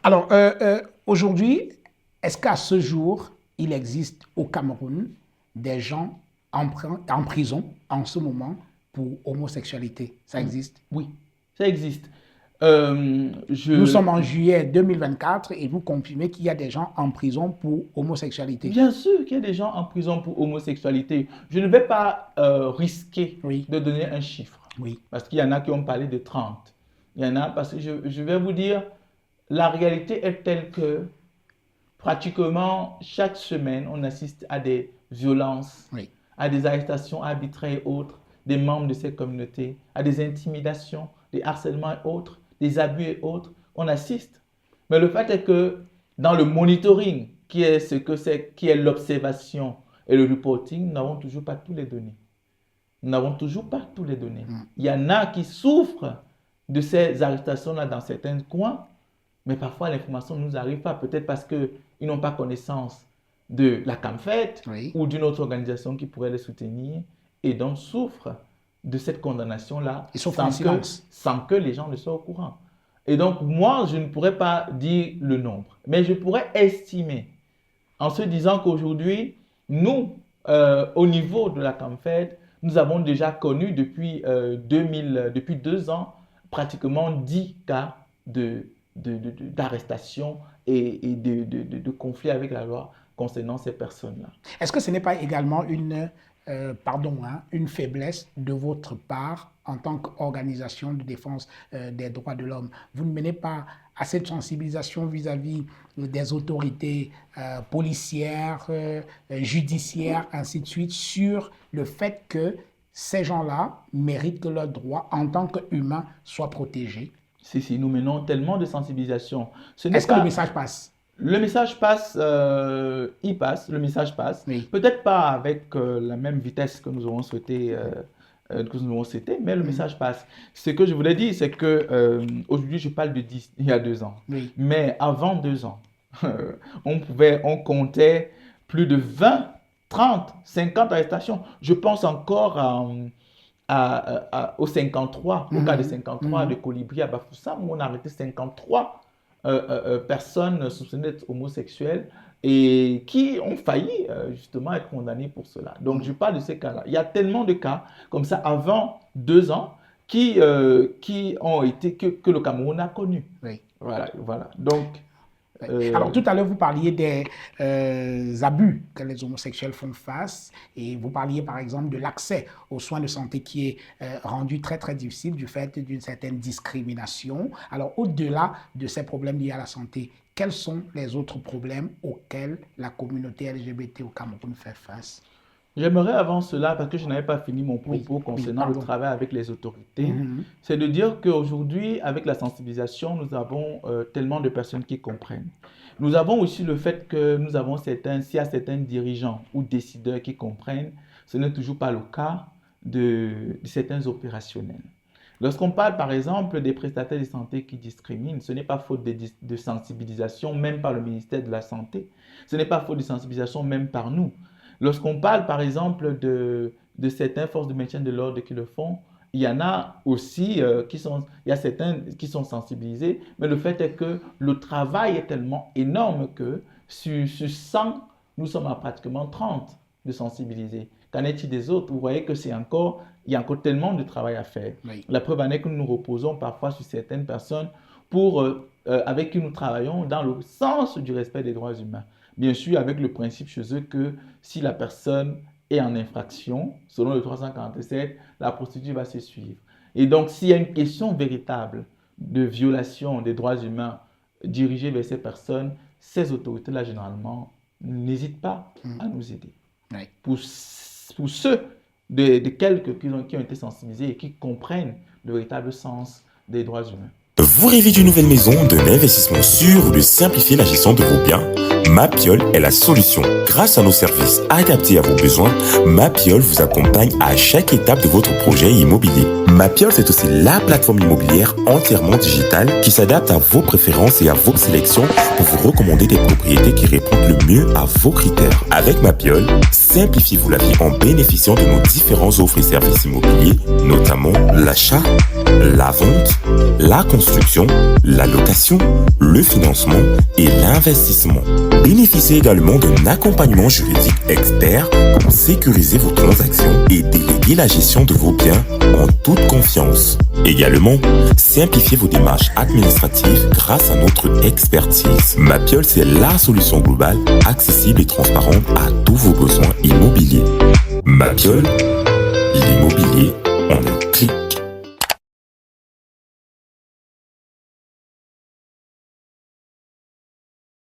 Alors, aujourd'hui, est-ce qu'à ce jour, il existe au Cameroun des gens en prison en ce moment pour homosexualité? Ça existe? Oui, ça existe. Nous sommes en juillet 2024 et vous confirmez qu'il y a des gens en prison pour homosexualité. Bien sûr qu'il y a des gens en prison pour homosexualité. Je ne vais pas risquer de donner un chiffre. Oui. Parce qu'il y en a qui ont parlé de 30. Il y en a parce que je vais vous dire, la réalité est telle que pratiquement chaque semaine, on assiste à des violences, à des arrestations arbitraires et autres, des membres de ces communautés, à des intimidations, des harcèlements et autres, des abus et autres. On assiste. Mais le fait est que dans le monitoring, qui est l'observation et le reporting, nous n'avons toujours pas tous les données. Nous n'avons toujours pas tous les données. Il y en a qui souffrent de ces arrestations-là dans certains coins, mais parfois l'information ne nous arrive pas, peut-être parce qu'ils n'ont pas connaissance de la CAMFED ou d'une autre organisation qui pourrait les soutenir et donc souffrent de cette condamnation-là sans que les gens ne soient au courant. Et donc, moi, je ne pourrais pas dire le nombre, mais je pourrais estimer en se disant qu'aujourd'hui, nous, au niveau de la CAMFED, nous avons déjà connu depuis 2 ans pratiquement 10 cas d'arrestation et de conflit avec la loi concernant ces personnes-là. Est-ce que ce n'est pas également une faiblesse de votre part en tant qu'organisation de défense des droits de l'homme? Vous ne menez pas assez de sensibilisation vis-à-vis des autorités policières, judiciaires, ainsi de suite, sur le fait que ces gens-là méritent que leurs droits en tant qu'humains soient protégés? Si, nous menons tellement de sensibilisation. Est-ce que le message passe? Le message passe, il passe, le message passe. Oui. Peut-être pas avec la même vitesse que nous aurons souhaité, mais le message passe. Ce que je voulais dire, c'est que aujourd'hui, je parle de 10, il y a 2 ans. Oui. Mais avant 2 ans, on comptait plus de 20, 30, 50 arrestations. Je pense encore au 53, au cas de 53 de Colibri à Bafoussam, où on a arrêté 53 personnes soupçonnées d'être homosexuelles et qui ont failli justement être condamnées pour cela. Donc, je parle de ces cas-là. Il y a tellement de cas comme ça avant 2 ans qui ont été, que le Cameroun a connus. Oui. Voilà. Donc, alors, tout à l'heure, vous parliez des abus que les homosexuels font face et vous parliez, par exemple, de l'accès aux soins de santé qui est rendu très, très difficile du fait d'une certaine discrimination. Alors, au-delà de ces problèmes liés à la santé, quels sont les autres problèmes auxquels la communauté LGBT au Cameroun fait face? J'aimerais avant cela, parce que je n'avais pas fini mon propos concernant le travail avec les autorités, c'est de dire qu'aujourd'hui, avec la sensibilisation, nous avons tellement de personnes qui comprennent. Nous avons aussi le fait que nous avons s'il y a certains dirigeants ou décideurs qui comprennent, ce n'est toujours pas le cas de certains opérationnels. Lorsqu'on parle par exemple des prestataires de santé qui discriminent, ce n'est pas faute de sensibilisation même par le ministère de la Santé, ce n'est pas faute de sensibilisation même par nous. Lorsqu'on parle, par exemple, de certaines forces de maintien de l'ordre qui le font, il y en a aussi il y a certains qui sont sensibilisés, mais le fait est que le travail est tellement énorme que sur 100, nous sommes à pratiquement 30 de sensibiliser. Qu'en est-il des autres? Vous voyez que il y a encore tellement de travail à faire. Oui. La preuve en est que nous nous reposons parfois sur certaines personnes avec qui nous travaillons dans le sens du respect des droits humains. Bien sûr, avec le principe chez eux que si la personne est en infraction, selon le 347, la procédure va se suivre. Et donc, s'il y a une question véritable de violation des droits humains dirigée vers ces personnes, ces autorités-là, généralement, n'hésitent pas à nous aider. Oui. Pour ceux de quelques qui ont été sensibilisés et qui comprennent le véritable sens des droits humains. Vous rêvez d'une nouvelle maison, d'un investissement sûr ou de simplifier la gestion de vos biens? Mapiol est la solution. Grâce à nos services adaptés à vos besoins, Mapiol vous accompagne à chaque étape de votre projet immobilier. Mapiol, c'est aussi la plateforme immobilière entièrement digitale qui s'adapte à vos préférences et à vos sélections pour vous recommander des propriétés qui répondent le mieux à vos critères. Avec Mapiol, simplifiez-vous la vie en bénéficiant de nos différentes offres et services immobiliers, notamment l'achat, la vente, la construction, la location, le financement et l'investissement. Bénéficiez également d'un accompagnement juridique expert pour sécuriser vos transactions et déléguer la gestion de vos biens en toute confiance. Également, simplifiez vos démarches administratives grâce à notre expertise. Mapiol, c'est la solution globale, accessible et transparente à tous vos besoins immobiliers. Mapiol,